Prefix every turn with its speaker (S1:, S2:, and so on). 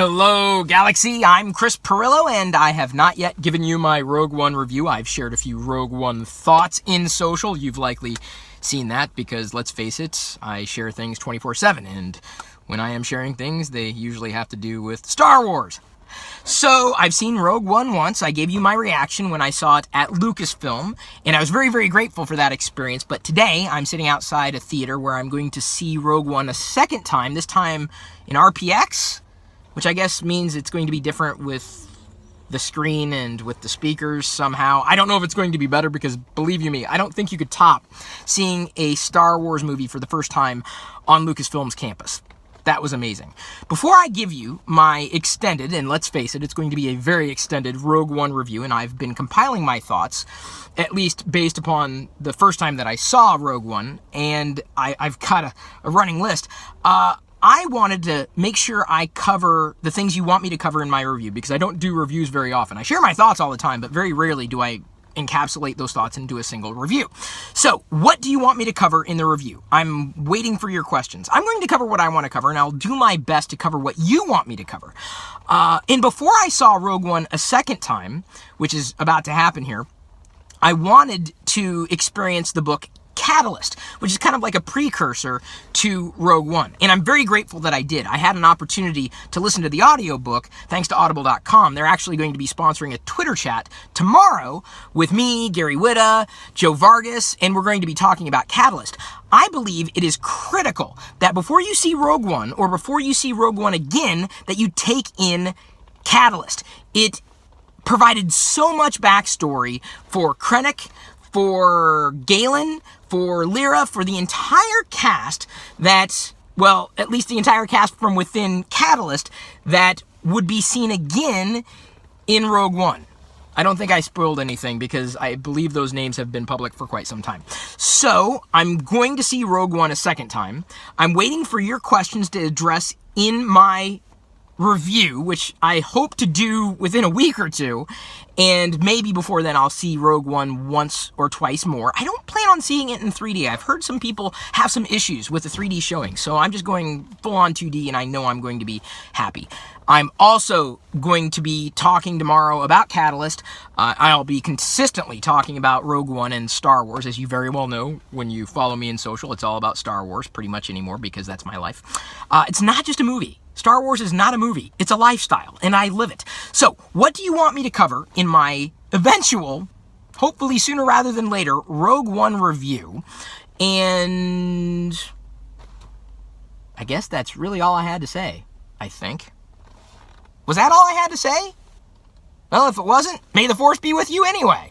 S1: Hello, Galaxy. I'm Chris Pirillo, and I have not yet given you my Rogue One review. I've shared a few Rogue One thoughts in social. You've likely seen that because, let's face it, I share things 24/7, and when I am sharing things, they usually have to do with Star Wars. So, I've seen Rogue One once. I gave you my reaction when I saw it at Lucasfilm, and I was very, very grateful for that experience. But today, I'm sitting outside a theater where I'm going to see Rogue One a second time, this time in RPX, which I guess means it's going to be different with the screen and with the speakers somehow. I don't know if it's going to be better because, believe you me, I don't think you could top seeing a Star Wars movie for the first time on Lucasfilm's campus. That was amazing. Before I give you my extended, and let's face it, it's going to be a very extended Rogue One review, and I've been compiling my thoughts, at least based upon the first time that I saw Rogue One, and I've got a running list. I wanted to make sure I cover the things you want me to cover in my review, because I don't do reviews very often. I share my thoughts all the time, but very rarely do I encapsulate those thoughts into a single review. So, what do you want me to cover in the review? I'm waiting for your questions. I'm going to cover what I want to cover, and I'll do my best to cover what you want me to cover. And before I saw Rogue One a second time, which is about to happen here, I wanted to experience the book Catalyst, which is kind of like a precursor to Rogue One. And I'm very grateful that I did. I had an opportunity to listen to the audiobook thanks to audible.com. They're actually going to be sponsoring a Twitter chat tomorrow with me, Gary Whitta, Joe Vargas, and we're going to be talking about Catalyst. I believe it is critical that before you see Rogue One, or before you see Rogue One again, that you take in Catalyst. It provided so much backstory for Krennic, for Galen, for Lyra, for the entire cast that, well, at least the entire cast from within Catalyst that would be seen again in Rogue One. I don't think I spoiled anything because I believe those names have been public for quite some time. So, I'm going to see Rogue One a second time. I'm waiting for your questions to address in my review, which I hope to do within a week or two, and maybe before then I'll see Rogue One once or twice more. I don't plan on seeing it in 3D. I've heard some people have some issues with the 3D showing, so I'm just going full-on 2D, and I know I'm going to be happy. I'm also going to be talking tomorrow about Catalyst. I'll be consistently talking about Rogue One and Star Wars, as you very well know when you follow me in social. It's all about Star Wars pretty much anymore because that's my life. It's not just a movie. Star Wars is not a movie. It's a lifestyle, and I live it. So, what do you want me to cover in my eventual, hopefully sooner rather than later, Rogue One review? And I guess that's really all I had to say, I think. Was that all I had to say? Well, if it wasn't, may the Force be with you anyway.